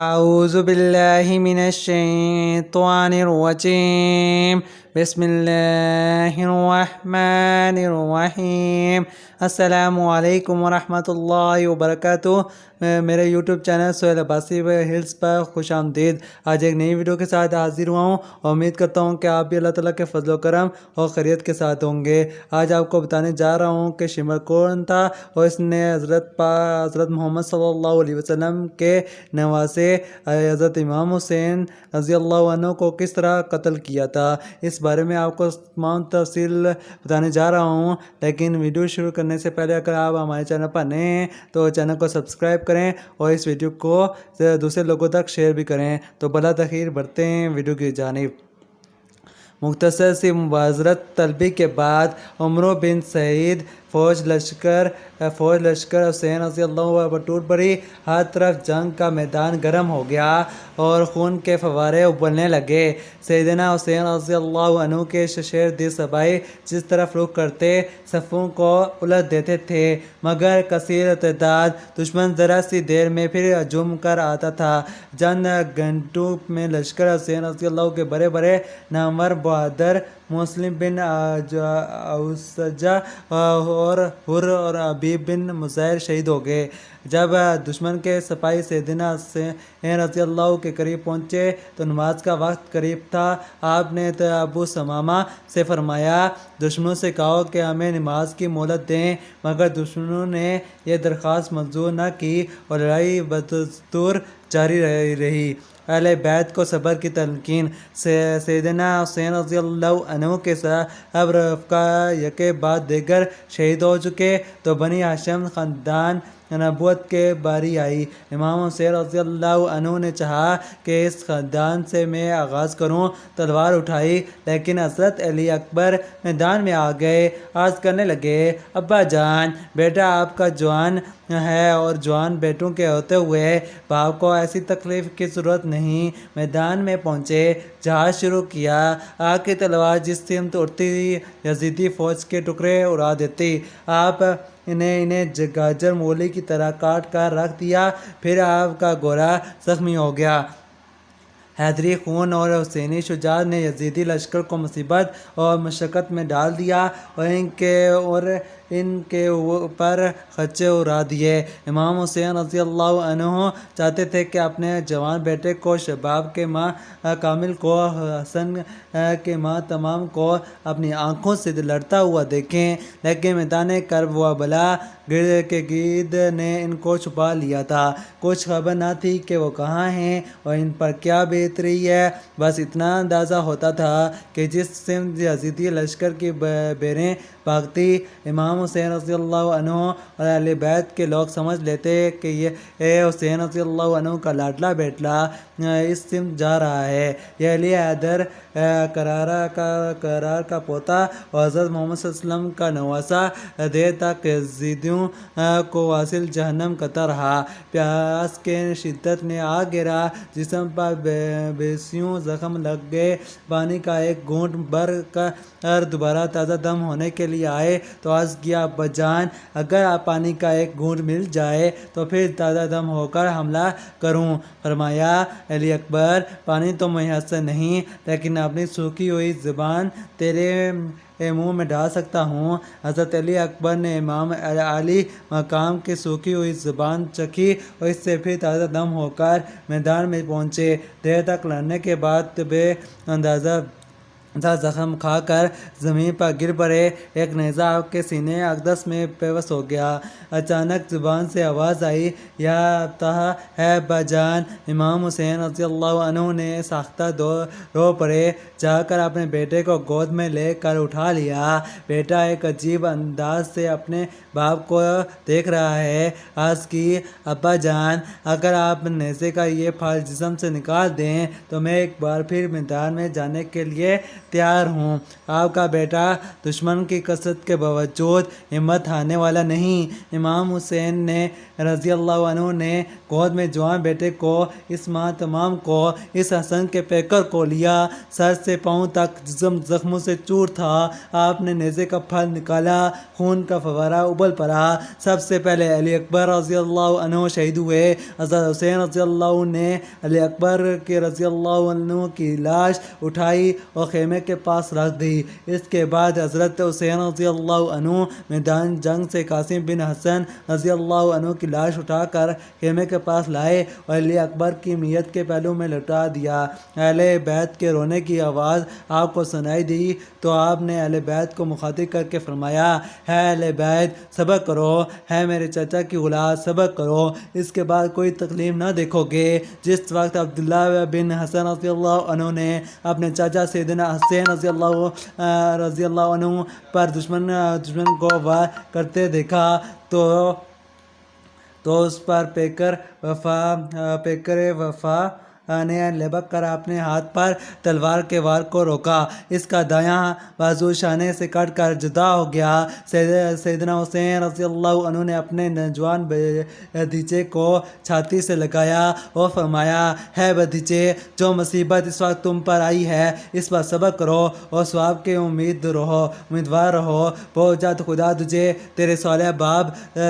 أعوذ بالله من الشيطان الرجيم بسم الله الرحمن الرحیم السلام علیکم ورحمۃ اللہ وبرکاتہ۔ میرے YouTube channel Sohail Abbasi hills پر خوش آمدید۔ آج ایک نئی ویڈیو کے ساتھ حاضر ہوا ہوں اور امید کرتا ہوں کہ آپ بھی اللہ تعالیٰ کے فضل و کرم اور خیریت کے ساتھ ہوں گے۔ آج آپ کو بتانے جا رہا ہوں کہ شمر کون تھا اور اس نے حضرت محمد صلی اللہ علیہ وسلم کے نواسے حضرت امام حسین رضی اللہ عنہ کو کس طرح قتل کیا تھا۔ اس بارے میں آپ کو تمام تفصیل بتانے جا رہا ہوں، لیکن ویڈیو شروع کرنے سے پہلے اگر آپ ہمارے چینل پر نئے ہیں تو چینل کو سبسکرائب کریں اور اس ویڈیو کو دوسرے لوگوں تک شیئر بھی کریں۔ تو بلا تاخیر بڑھتے ہیں ویڈیو کی جانب۔ مختصر سی معذرت طلبی کے بعد عمرو بن سعید فوج لشکر حسین رضی اللہ پر ٹوٹ پڑی۔ ہر طرف جنگ کا میدان گرم ہو گیا اور خون کے فوارے ابلنے لگے۔ سیدنا حسین رضی اللہ عنہ کے ششیر دل صبائی جس طرف رخ کرتے صفوں کو الٹ دیتے تھے، مگر کثیر تعداد دشمن ذرا سی دیر میں پھر ہجوم کر آتا تھا۔ چند گھنٹوں میں لشکر حسین رضی اللہ کے بڑے بڑے نامور بہادر مسلم بن اوسجہ اور حر اور حبیب بن مظاہر شہید ہو گئے۔ جب دشمن کے سپاہی سیدنا حسین رضی اللہ کے قریب پہنچے تو نماز کا وقت قریب تھا۔ آپ نے ابو ثمامہ سے فرمایا، دشمنوں سے کہو کہ ہمیں نماز کی مہلت دیں، مگر دشمنوں نے یہ درخواست منظور نہ کی اور لڑائی بدستور جاری رہی۔ اہل بیت کو صبر کی تلقین۔ سیدنا حسین رضی اللہ عنہ کے سب رفقا یکے بعد دیگر شہید ہو چکے تو بنی ہاشم خاندان نبوت کے باری آئی۔ امام حسین رضی اللہ عنہ نے چاہا کہ اس خاندان سے میں آغاز کروں، تلوار اٹھائی، لیکن حضرت علی اکبر میدان میں آ گئے۔ عرض کرنے لگے، ابا جان، بیٹا آپ کا جوان ہے اور جوان بیٹوں کے ہوتے ہوئے باپ کو ایسی تکلیف کی ضرورت نہیں۔ میدان میں پہنچے، جہاد شروع کیا۔ آگ کی تلوار جس سمت اڑتی یزیدی فوج کے ٹکڑے اڑا دیتی۔ آپ انہیں گاجر مولی کی طرح کاٹ کر رکھ دیا، پھر آپ کا گھوڑا زخمی ہو گیا۔ حیدری خون اور حسینی شجاعت نے یزیدی لشکر کو مصیبت اور مشقت میں ڈال دیا اور ان کے اوپر خرچے اڑا دیے۔ امام حسین رضی اللہ عنہ چاہتے تھے کہ اپنے جوان بیٹے کو، شباب کے ماں کامل کو، حسن کے ماں تمام کو اپنی آنکھوں سے لڑتا ہوا دیکھیں، لیکن میدان کرب و بلا کے گرد نے ان کو چھپا لیا تھا۔ کچھ خبر نہ تھی کہ وہ کہاں ہیں اور ان پر کیا بیت رہی ہے۔ بس اتنا اندازہ ہوتا تھا کہ جس سمت یزیدی لشکر کی بیریں بھاگتی، امام حسین رضی اللہ عنہ اور اہل بیت کے لوگ سمجھ لیتے کہ یہ حسین رضی اللہ عنہ کا لاڈلا بیٹا اس سمت جا رہا ہے۔ یہ علی حیدر کرار کا پوتا اور حضرت محمد صلی اللہ علیہ وسلم کا نواسا دیر تک یزیدیوں کو واصل جہنم کرتا رہا۔ پیاس کے شدت نے آ گرا، جسم پر بیسیوں زخم لگ گئے۔ پانی کا ایک گھونٹ بھر کر دوبارہ تازہ دم ہونے کے لیے آئے تو عرض کیا، ابا جان، اگر آپ پانی کا ایک گھونٹ مل جائے تو پھر تازہ دم ہو کر حملہ کروں۔ فرمایا، علی اکبر، پانی تو میسر نہیں، لیکن اپنی سوکھی ہوئی زبان تیرے منہ میں ڈال سکتا ہوں۔ حضرت علی اکبر نے امام عالی مقام کی سوکھی ہوئی زبان چکھی اور اس سے پھر تازہ دم ہو کر میدان میں پہنچے۔ دیر تک لڑنے کے بعد بے اندازہ زخم کھا کر زمین پر گر پڑے۔ ایک نیزہ آپ کے سینے اقدس میں پیوست ہو گیا۔ اچانک زبان سے آواز آئی، یا ابتہ ہے ابا جان۔ امام حسین رضی اللہ عنہ نے ساختہ رو پڑے، جا کر اپنے بیٹے کو گود میں لے کر اٹھا لیا۔ بیٹا ایک عجیب انداز سے اپنے باپ کو دیکھ رہا ہے۔ عرض کی، ابا جان، اگر آپ نیزے کا یہ پھال جسم سے نکال دیں تو میں ایک بار پھر میدان میں جانے کے لیے تیار ہوں۔ آپ کا بیٹا دشمن کی کثرت کے باوجود ہمت ہارنے والا نہیں۔ امام حسین نے رضی اللہ عنہ نے گود میں جوان بیٹے کو، اس ماں تمام کو، اس حسن کے پیکر کو لیا۔ سر سے پاؤں تک جسم زخموں سے چور تھا۔ آپ نے نیزے کا پھل نکالا، خون کا فوارہ ابل پڑا۔ سب سے پہلے علی اکبر رضی اللہ عنہ شہید ہوئے۔ حضرت حسین رضی اللہ عنہ نے علی اکبر کے رضی اللہ عنہ کی لاش اٹھائی اور خیمے کے پاس رکھ دی۔ اس کے بعد حضرت حسین رضی اللہ عنہ میدان جنگ سے قاسم بن حسن رضی اللہ عنہ کی لاش اٹھا کر خیمے کے پاس لائے اور علی اکبر کی میت کے پہلو میں لٹا دیا۔ اہل بیت کے رونے کی آواز آپ کو سنائی دی تو آپ نے اہل بیت کو مخاطب کر کے فرمایا، ہے اہل بیت صبر کرو، ہے میرے چچا کی اولاد صبر کرو، اس کے بعد کوئی تکلیف نہ دیکھو گے۔ جس وقت عبداللہ بن حسن رضی اللہ عنہ نے اپنے چاچا سیدنا حسین رضی اللہ عنہ پر دشمن کو وار کرتے دیکھا تو اس پر پیکر وفا نے لبک کر اپنے ہاتھ پر تلوار کے وار کو روکا۔ اس کا دایاں بازو شانے سے کٹ کر جدا ہو گیا۔ سیدنا حسین رضی اللہ عنہ نے اپنے نوجوان بھتیجے کو چھاتی سے لگایا اور فرمایا، ہے بھتیجے، جو مصیبت اس وقت تم پر آئی ہے اس پر صبر کرو اور ثواب کے امیدوار رہو، بہت جلد خدا تجھے تیرے صالح باپ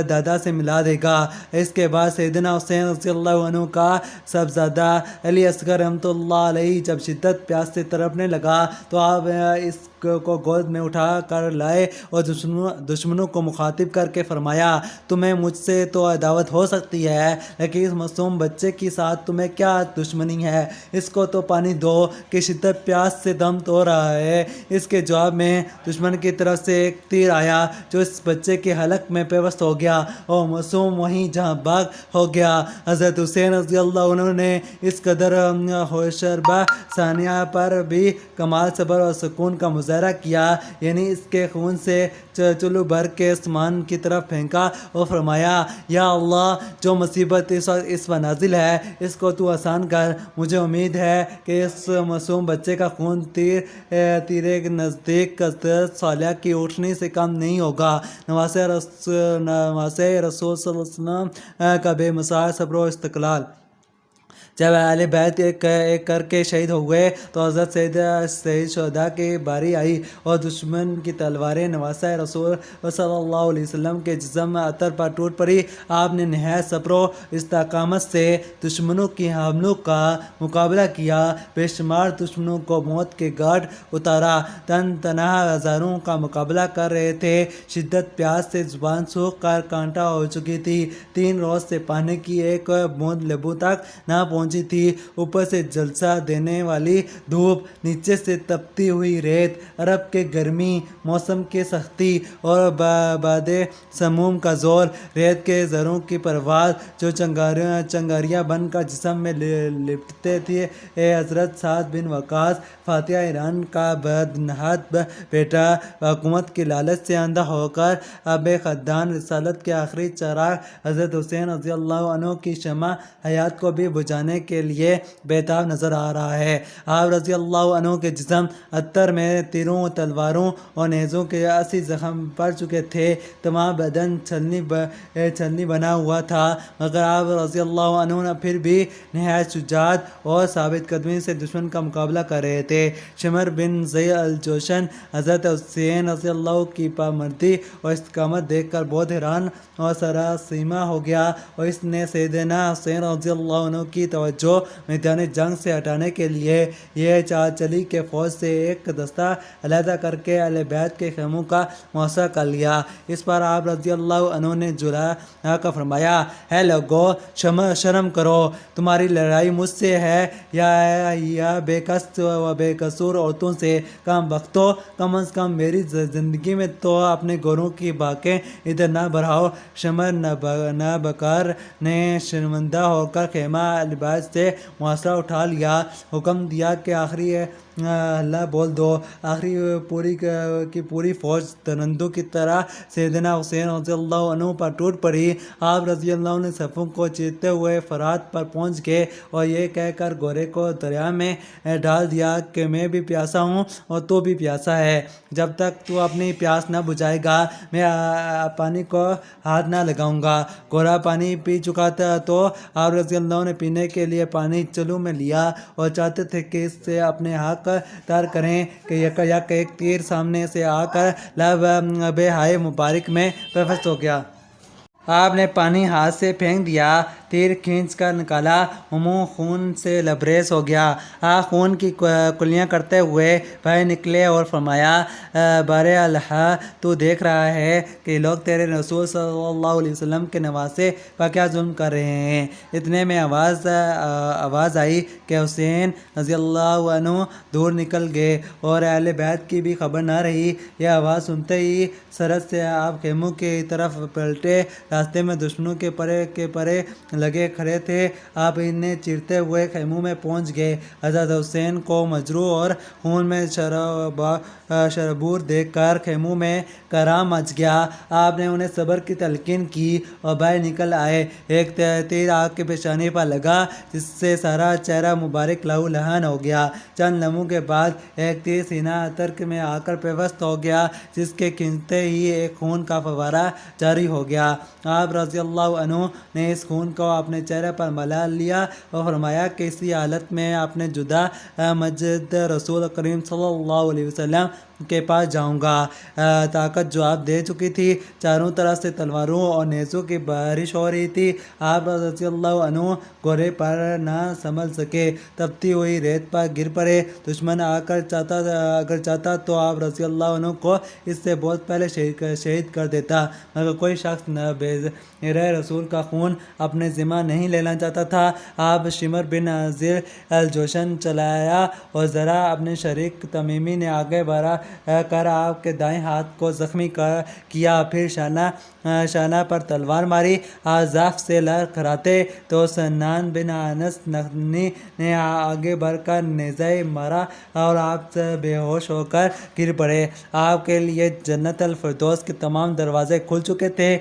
دادا سے ملا دے گا۔ اس کے بعد سیدنا حسین رضی اللہ عنہ کا صاحبزادہ علی اصغر رحمۃ اللہ علیہ جب شدت پیاس سے تڑپنے لگا تو آپ اس کو گود میں اٹھا کر لائے اور دشمنوں کو مخاطب کر کے فرمایا، تمہیں مجھ سے تو عداوت ہو سکتی ہے لیکن اس معصوم بچے کے ساتھ تمہیں کیا دشمنی ہے؟ اس کو تو پانی دو کہ شدت پیاس سے دم توڑ رہا ہے۔ اس کے جواب میں دشمن کی طرف سے ایک تیر آیا جو اس بچے کے حلق میں پیوست ہو گیا اور معصوم وہیں جہاں باغ ہو گیا۔ حضرت حسین رضی اللہ عنہ نے اس قدر ہوشربہ ثانیہ پر بھی کمال صبر اور سکون کا مظاہرہ کیا، یعنی اس کے خون سے چلو بھر کے آسمان کی طرف پھینکا اور فرمایا، یا اللہ، جو مصیبت اس پر نازل ہے اس کو تو آسان کر۔ مجھے امید ہے کہ اس معصوم بچے کا خون تیرے نزدیک حضرت صالحہ کی اٹھنی سے کم نہیں ہوگا۔ نواسہ رسول صلی اللہ علیہ وسلم کا بے مثال صبر و استقلال۔ جب اہل بیت ایک کر کے شہید ہوئے تو حضرت سید شہداء کی باری آئی اور دشمن کی تلواریں نواسہ رسول صلی اللہ علیہ وسلم کے جسم عطر پر ٹوٹ پڑی۔ آپ نے نہایت صبر و استقامت سے دشمنوں کی حملوں کا مقابلہ کیا، بے شمار دشمنوں کو موت کے گھاٹ اتارا۔ تن تنہا ہزاروں کا مقابلہ کر رہے تھے۔ شدت پیاس سے زبان سوکھ کر کانٹا ہو چکی تھی۔ 3 روز سے پانی کی ایک بوند لبوں تک نہ پہنچی تھی۔ اوپر سے جلسہ دینے والی دھوپ، نیچے سے تپتی ہوئی ریت، عرب کے گرمی، موسم کی سختی اور باد سموم کا زور، ریت کے ذروں کی پرواز جو چنگاریاں بن کر جسم میں لپٹتے تھے۔ حضرت سعد بن وقاص فاتح ایران کا بدنہاد بیٹا حکومت کی لالچ سے اندھا ہو کر اب خدان رسالت کے آخری چراغ حضرت حسین رضی اللہ عنہ کی شمع حیات کو بھی بجھانے کے لیے بےتاب نظر آ رہا ہے۔ آپ رضی اللہ عنہ کے جسم عطر میں تیروں، تلواروں اور نیزوں کے 80 زخم پڑ چکے تھے۔ تمام بدن چھلنی بنا ہوا تھا، مگر آپ رضی اللہ عنہ پھر بھی نہایت شجاعت اور ثابت قدمی سے دشمن کا مقابلہ کر رہے تھے۔ شمر بن ضیاء الجوشن حضرت حسین رضی اللہ کی پامردی اور استقامت دیکھ کر بہت حیران اور سراسیمہ ہو گیا اور اس نے سیدنا حسین رضی اللہ عنہ کی توجہ میدان جنگ سے ہٹانے کے لیے یہ چال چلی کہ فوج سے ایک دستہ علیحدہ کر کے اہل بیت کے خیموں کا محاصرہ کر لیا۔ اس پر آپ رضی اللہ عنہ نے جلا کر فرمایا، ہے لوگو، شرم کرو، تمہاری لڑائی مجھ سے ہے یا بے کس و بے قصور عورتوں سے؟ کم بختو، کم از کم میری زندگی میں تو اپنے گوروں کی باکیں ادھر نہ بڑھاؤ۔ شمر نابکار نے شرمندہ ہو کر خیمہ اہل بیت سے محاصرہ اٹھا لیا۔ حکم دیا کہ آخری اللہ بول دو۔ آخری پوری کی پوری فوج درندوں کی طرح سیدنا حسین رضی اللہ عنہ پر ٹوٹ پڑی۔ آپ رضی اللہ عنہ نے صفوں کو چیرتے ہوئے فرات پر پہنچ گئے اور یہ کہہ کر گھوڑے کو دریا میں ڈال دیا کہ میں بھی پیاسا ہوں اور تو بھی پیاسا ہے، جب تک تو اپنی پیاس نہ بجھائے گا میں پانی کو ہاتھ نہ لگاؤں گا۔ گھوڑا پانی پی چکا تھا تو آپ رضی اللہ عنہ نے پینے کے لیے پانی چلو میں لیا اور چاہتے تھے کہ اس سے اپنے حق تار کریں کہ یک ایک تیر سامنے سے آ کر لب ہائے مبارک میں پیوست ہو گیا۔ آپ نے پانی ہاتھ سے پھینک دیا، تیر کھینچ کر نکالا، منہ خون سے لبریز ہو گیا۔ آپ خون کی کلیاں کرتے ہوئے باہر نکلے اور فرمایا، بار اللہ تو دیکھ رہا ہے کہ لوگ تیرے رسول صلی اللہ علیہ وسلم کے نواسے پر کیا ظلم کر رہے ہیں۔ اتنے میں آواز آئی کہ حسین رضی اللہ عنہ دور نکل گئے اور اہل بیت کی بھی خبر نہ رہی۔ یہ آواز سنتے ہی سرحد سے آپ خیموں کی طرف پلٹے، راستے میں دشمنوں کے پرے لگے کھڑے تھے۔ آپ انہیں چیرتے ہوئے خیموں میں پہنچ گئے۔ حضرت حسین کو مجروح اور خون میں شربور دیکھ کر خیموں میں کرام مچ گیا۔ آپ نے انہیں صبر کی تلقین کی اور باہر نکل آئے۔ ایک تیر آگ کے پیشانی پر لگا جس سے سارا چہرہ مبارک لہو لہان ہو گیا۔ چند لمحوں کے بعد ایک تیر سینہ اترک میں آ کر پیوست ہو گیا جس کے کھینچتے ہی ایک خون کا فوارہ جاری ہو گیا۔ آپ رضی اللہ عنہ نے اس خون کو اپنے چہرے پر ملا لیا اور فرمایا کہ اسی حالت میں اپنے جدا مجد رسول کریم صلی اللہ علیہ وسلم کے پاس جاؤں گا۔ طاقت جو آپ دے چکی تھی، چاروں طرف سے تلواروں اور نیزوں کی بارش ہو رہی تھی۔ آپ رضی اللہ عنہ گھوڑے پر نہ سنبھل سکے، تپتی ہوئی ریت پر گر پڑے۔ دشمن اگر چاہتا تو آپ رضی اللہ عنہ کو اس سے بہت پہلے شہید کر دیتا، مگر کوئی شخص بغیر رسول کا خون اپنے ذمہ نہیں لینا چاہتا تھا۔ آپ شمر بن نذیر الجوشن چلایا اور ذرا اپنے شریک تمیمی نے آگے بڑھا کر آپ کے دائیں ہاتھ کو زخمی کیا، پھر شانہ پر تلوار ماری۔ آپ ضعف سے لڑکھڑاتے تو سنان بن انس نخنی نے آگے بڑھ کر نیزہ مارا اور آپ بے ہوش ہو کر گر پڑے۔ آپ کے لیے جنت الفردوس کے تمام دروازے کھل چکے تھے۔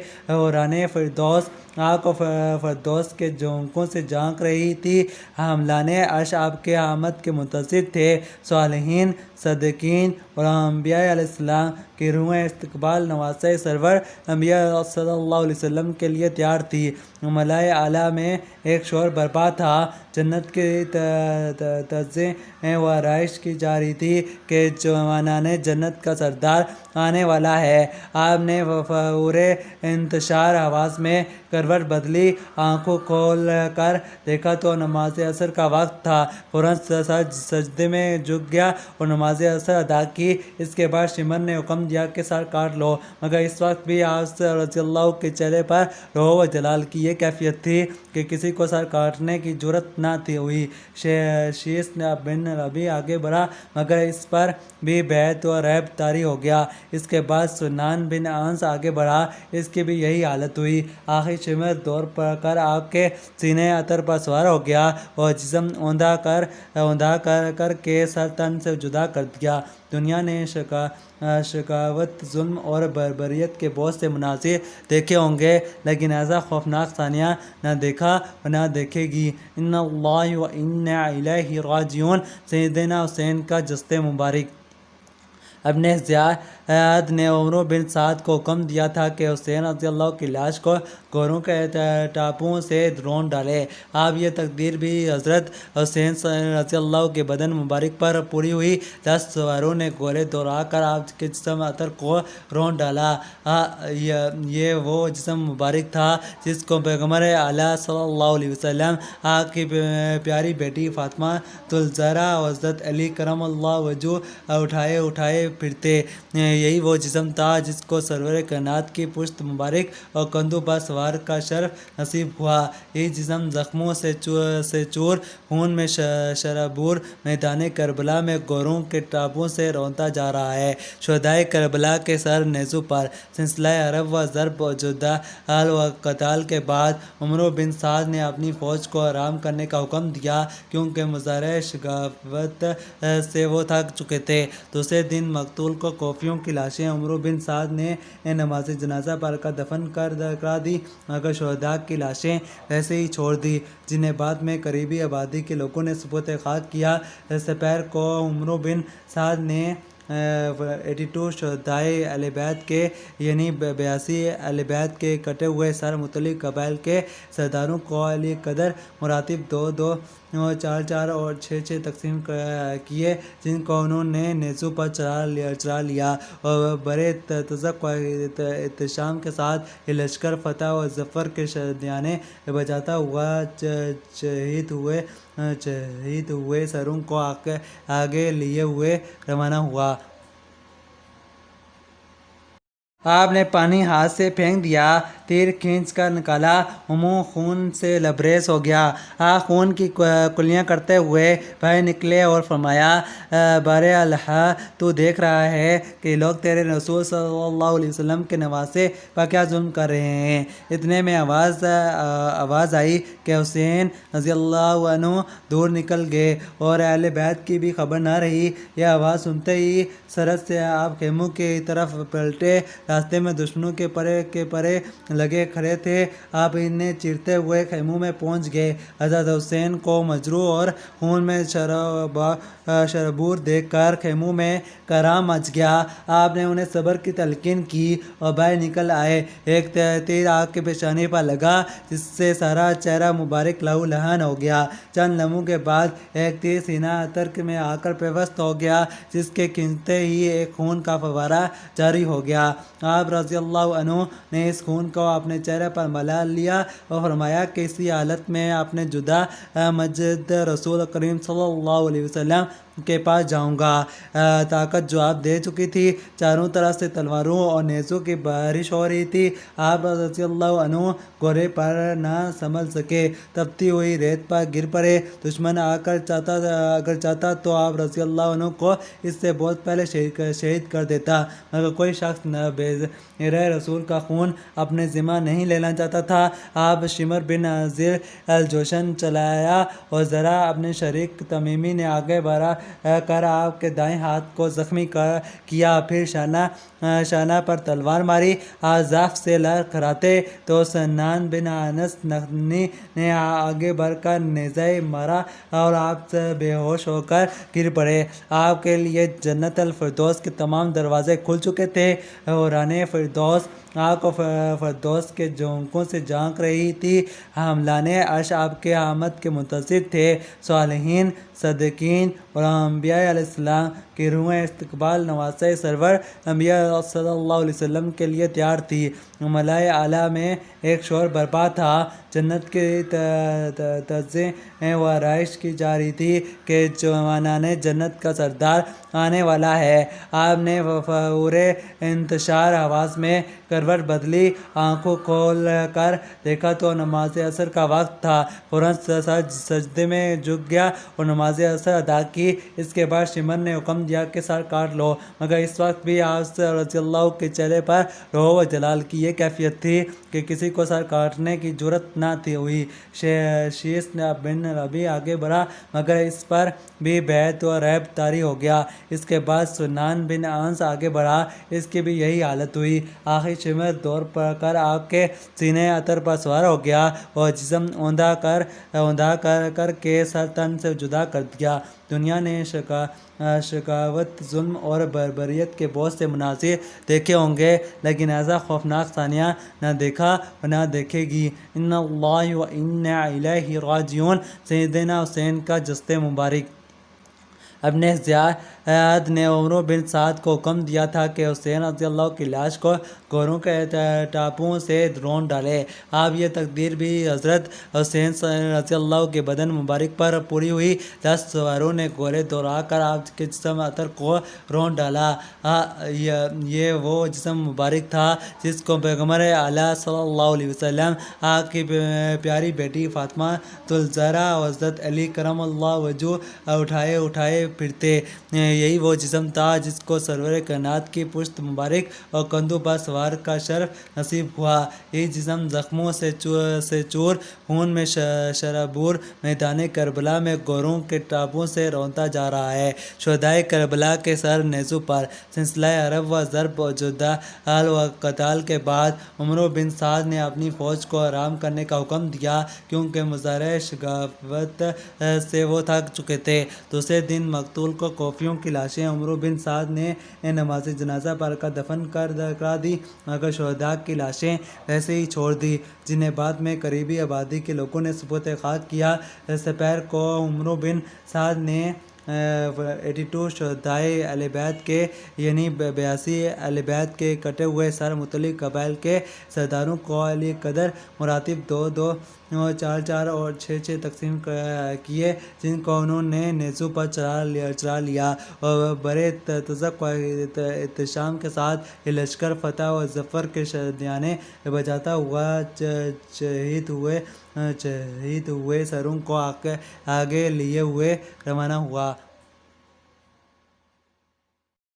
رانے فردوس آپ کو فردوس کے جھونکوں سے جھانک رہی تھی۔ حاملان عرش آپ کے آمد کے منتظر تھے۔ صالحین، صدیقین اور انبیاء علیہ السلام کی روحیں استقبال نواسۂ سرور انبیاء صلی اللہ علیہ وسلم کے لیے تیار تھی۔ ملائے اعلیٰ میں ایک شور برپا تھا، جنت کی تزئین و آرائش کی جا رہی تھی کہ جوانان جنت کا سردار آنے والا ہے۔ آپ نے فور انتشار آواز میں کروٹ بدلی، آنکھوں کھول کر دیکھا تو نماز عصر کا وقت تھا۔ فوراً سجدے میں جھک گیا اور نماز عصر ادا کی۔ اس کے بعد شمر نے حکم دیا کہ سر کاٹ لو، مگر اس وقت بھی آپ رضی اللہ کے چہرے پر روح و جلال کی یہ کیفیت تھی کہ کسی کو سر کاٹنے کی جرأت نہ ہوئی۔ شیس بن ربیع آگے بڑھا مگر اس پر بھی بیعت و ریب طاری ہو گیا۔ اس کے بعد سنان بن انس آگے بڑھا، اس کی بھی یہی حالت ہوئی۔ آخر شمر دوڑ کر آپ کے سینے اتر پر سوار ہو گیا اور جسم اوندھا کر کے سر تن سے جدا کر دیا۔ دنیا نے شقاوت، ظلم اور بربریت کے بہت سے مناظر دیکھے ہوں گے، لیکن ایسا خوفناک ثانیہ نہ دیکھا اور نہ دیکھے گی۔ ان اللہ و انا الیہ راجعون۔ سیدنا حسین کا جسد مبارک۔ ابن زیاد نے عمرو بن سعد کو حکم دیا تھا کہ حسین رضی اللہ کی لاش کو گھوڑوں کے ٹاپوں سے رون ڈالے۔ اب یہ تقدیر بھی حضرت حسین رضی اللہ کے بدن مبارک پر پوری ہوئی۔ 10 سواروں نے گھوڑے دوڑا کر آپ کے جسم اطہر کو رون ڈالا۔ یہ وہ جسم مبارک تھا جس کو پیغمبر اعلیٰ صلی اللہ علیہ وسلم، آپ کی پیاری بیٹی فاطمہ الزہرا اور حضرت علی کرم اللہ وجہہ اٹھائے پھرتے۔ یہی وہ جسم تھا جس کو سرور کائنات کی پشت مبارک اور کندھوں پر سوار کا شرف نصیب ہوا۔ یہ جسم زخموں سے چور خون میں شرابور میدان کربلا میں گوروں کے ٹاپوں سے روندا جا رہا ہے۔ شہدائے کربلا کے سر نیزوں پر۔ سلسلہ حرب و ضرب و جدال و قتال کے بعد عمرو بن سعد نے اپنی فوج کو آرام کرنے کا حکم دیا، کیونکہ مظاہرۂ شجاعت سے وہ تھک چکے تھے۔ دوسرے دن مقتول کوفیوں کی لاشیں عمرو بن سعد نے نماز جنازہ پڑھ کر دفن کرا دی، مگر شہداء کی لاشیں ویسے ہی چھوڑ دی، جنہیں بعد میں قریبی آبادی کے لوگوں نے سپرد خاک کیا۔ سپہر کو عمرو بن سعد نے 82 شہدائے اہل بیت کے یعنی 82 اہل بیت کے کٹے ہوئے سر مختلف قبائل کے سرداروں کو علی قدر مراتب 2-2، 4-4 اور 6-6 تقسیم کیے، جن کو انہوں نے نیزوں پر چڑھا لیا، اور بڑے تذک و احتشام کے ساتھ یہ لشکر فتح و ظفر کے شادیانے بجاتا ہوا شہید ہوئے سروں کو آگے لیے ہوئے روانہ ہوا۔ آپ نے پانی ہاتھ سے پھینک دیا، تیر کھینچ کر نکالا، منہ خون سے لبریز ہو گیا۔ آپ خون کی کلیاں کرتے ہوئے باہر نکلے اور فرمایا، بارے اللہ، تو دیکھ رہا ہے کہ لوگ تیرے رسول صلی اللہ علیہ وسلم کے نواسے پر کیا ظلم کر رہے ہیں۔ اتنے میں آواز آئی کہ حسین رضی اللہ عنہ دور نکل گئے، اور اہل بیت کی بھی خبر نہ رہی۔ یہ آواز سنتے ہی سرعت سے آپ خیموں کی طرف پلٹے۔ راستے میں دشمنوں کے پرے لگے کھڑے تھے۔ آپ انہیں چیرتے ہوئے خیموں میں پہنچ گئے۔ حضرت حسین کو مجروح اور خون میں شرابور دیکھ کر خیموں میں کرام مچ گیا۔ آپ نے انہیں صبر کی تلقین کی اور باہر نکل آئے۔ ایک تیر آگ کے پیشانی پر لگا، جس سے سارا چہرہ مبارک لہو لہان ہو گیا۔ چند لمحوں کے بعد ایک تیر سینہ عطر میں آ کر پیوست ہو گیا، جس کے کھینچتے ہی ایک خون کا فوارہ جاری ہو گیا۔ آپ رضی اللہ عنہ نے اس خون کو اپنے چہرے پر ملا لیا اور فرمایا کہ اسی حالت میں اپنے جدا مجد رسول کریم صلی اللہ علیہ وسلم کے پاس جاؤں گا۔ طاقت جو آپ دے چکی تھی، چاروں طرف سے تلواروں اور نیزوں کی بارش ہو رہی تھی۔ آپ رضی اللہ عنہ گھوڑے پر نہ سنبھل سکے، تپتی ہوئی ریت پر گر پڑے۔ دشمن اگر چاہتا تو آپ رضی اللہ عنہ کو اس سے بہت پہلے شہید کر دیتا، مگر کوئی شخص بغیر رسول کا خون اپنے ذمہ نہیں لینا چاہتا تھا۔ آپ شمر بن ذی الجوشن چلایا، اور ذرا اپنے شریک تمیمی نے آگے بڑھا کر آپ کے دائیں ہاتھ کو زخمی کیا، پھر شانہ پر تلوار ماری۔ آپ ضعف سے لڑکھڑاتے تو سنان بن انس نخنی نے آگے بڑھ کر نیزہ مارا، اور آپ بے ہوش ہو کر گر پڑے۔ آپ کے لیے جنت الفردوس کے تمام دروازے کھل چکے تھے۔ حوران فردوس آپ کو فردوس کے جھونکوں سے جھانک رہی تھی۔ حاملان عرش آپ کے آمد کے منتظر تھے۔ صالحین، صدیقین اور انبیاء علیہ السلام کی روحیں استقبال نواسۂ سرور انبیاء صلی اللہ علیہ وسلم کے لیے تیار تھی۔ ملائے اعلیٰ میں ایک شور برپا تھا۔ جنت کی تزئین و آرائش کی جا رہی تھی کہ جوانان جنت کا سردار آنے والا ہے۔ آپ نے فور انتشار آواز میں کروٹ بدلی، آنکھوں کھول کر دیکھا تو نماز عصر کا وقت تھا۔ فوراً سجدے میں جھک گیا اور نماز عصر ادا کی۔ اس کے بعد شمر نے حکم دیا کہ سر کاٹ لو، مگر اس وقت بھی آپ رضی اللہ کے چہرے پر روح و جلال کی یہ کیفیت تھی کہ کسی کو سر کاٹنے کی جرأت نہ ہوئی۔ شیس بن ربیع آگے بڑھا، مگر اس پر بھی بیعت و ریب طاری ہو گیا۔ اس کے بعد سنان بن انس آگے بڑھا، اس کی بھی یہی حالت ہوئی۔ آخر شمر دوڑ کر آپ کے سینے عطر پر سوار ہو گیا اور جسم اوندھا کر کے سر تن سے جدا کر دیا۔ دنیا نے شقاوت، ظلم اور بربریت کے بہت سے مناظر دیکھے ہوں گے، لیکن ایسا خوفناک ثانیہ نہ دیکھا اور نہ دیکھے گی۔ ان اللہ و انا الیہ راجعون۔ سیدنا حسین کا جسد مبارک۔ اپنے نے عمرو بن سعد کو حکم دیا تھا کہ حسین رضی اللہ کی لاش کو گوروں کے ٹاپوں سے رون ڈالے۔ اب یہ تقدیر بھی حضرت حسین رضی اللہ کے بدن مبارک پر پوری ہوئی۔ 10 سواروں نے گھوڑے دوڑا کر آپ کے جسم اطہر کو رون ڈالا۔ یہ وہ جسم مبارک تھا جس کو پیغمبر اعلیٰ صلی اللہ علیہ وسلم، آپ کی پیاری بیٹی فاطمہ الزہرا اور حضرت علی کرم اللہ وجہہ اٹھائے پھرتے۔ یہی وہ جسم تھا جس کو سرور کائنات کی پشت مبارک اور کندھوں پر سوار کا شرف نصیب ہوا۔ یہ جسم زخموں سے چور، خون میں شرابور میدان کربلا میں گوروں کے ٹاپوں سے رونتا جا رہا ہے۔ شہدائے کربلا کے سر نیزوں پر۔ سلسلہ حرب و ضرب و جدال و قتال کے بعد عمرو بن سعد نے اپنی فوج کو آرام کرنے کا حکم دیا، کیونکہ مظاہرۂ شجاعت سے وہ تھک چکے تھے۔ دوسرے دن مقتول کوفیوں کی لاشیں عمرو بن سعد نے نماز جنازہ پڑھ کر دفن کرا دی، مگر شہداء کی لاشیں ویسے ہی چھوڑ دی، جنہیں بعد میں قریبی آبادی کے لوگوں نے سپرد خاک کیا۔ سپہر کو عمرو بن سعد نے 82 شہدائے اہل بیت کے یعنی 82 اہل بیت کے کٹے ہوئے سر مختلف قبائل کے سرداروں کو علی قدر مراتب 2-2، 4-4 اور 6-6 تقسیم کیے، جن کو انہوں نے نیزوں پر چڑھا لیا اور بڑے تذک و احتشام کے ساتھ یہ لشکر فتح و ظفر کے شادیانے بجاتا ہوا شہید ہوئے سروں کو آگے لیے ہوئے روانہ ہوا۔